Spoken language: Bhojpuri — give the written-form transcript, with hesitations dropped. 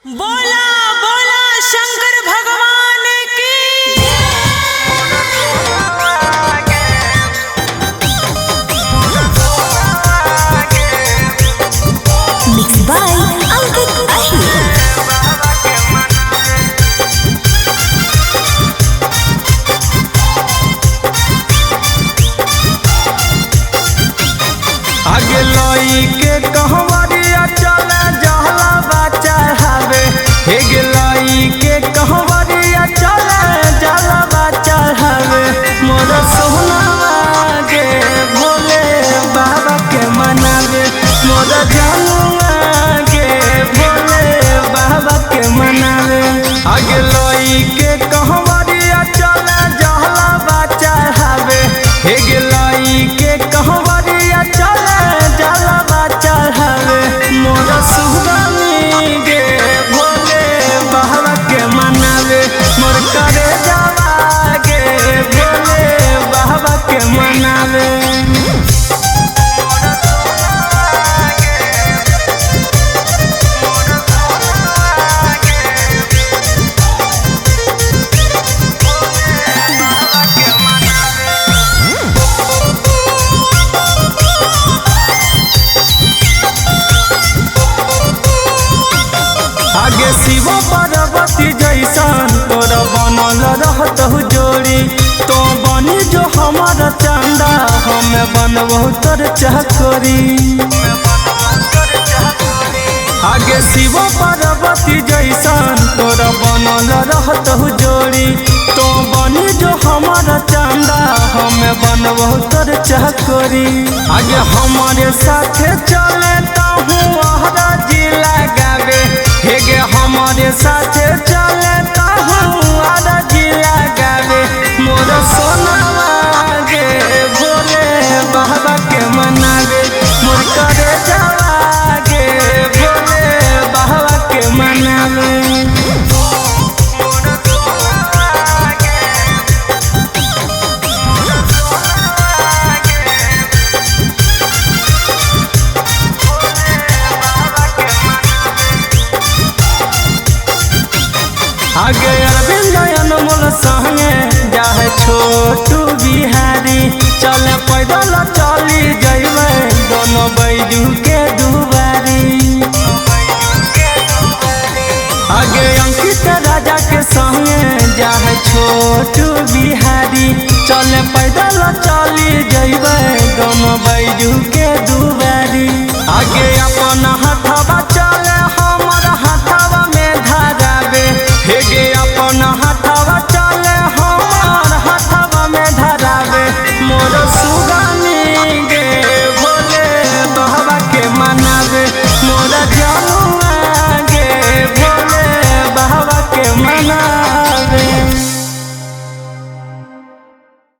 बोला बोला शंकर भगवान की। Mixed by Ankit Ahir. आगे लई के कहवरिया चला जहला बच्चा हवे हे गेलई के कहवरिया चला जहला बच्चा हवे मोर सोहना गे भोले बाबा के मनावे मोर जानुआ गे भोले बाबा के मनावे आगे लई के कहवरिया चला जहला बच्चा हवे हे गेलई के कहवरिया चला जहला बच्चा हवे मोर सुहरानी गे भोले बाबा के मनावे मोर करे जावा गे भोले बाबा के मनावे। आगे शिव पार्वती जैसन तोरा बनल रहत जोड़ी तो बनी जो हमारा चंदा हमें बनबो तोर चाकरी। आगे शिव पार्वती जैसन तोरा बनल रहत जोड़ी तो बनी जो हमारा चंदा हमें बनबो तोर चाकरी। आगे हमारे साथे चले ताहू आहरा जिला गावे हे गे हमारे साथे चले ताहू आहरा जिला गावे मोर सोनावा गे भोले बाबा के मनावे मोर करे जावा गे भोले बाबा के मनावे। आगे अरविंद अनमोल संगे जाहे छोटू बिहारी चले पैदल चली जइबे दोनों बैजू के दुबारी। आगे अंकित राजा के संगे जाहे छोटू बिहारी चले पैदल चली जइबे दोनों बैजू के दुबारी। आगे अपन हाथ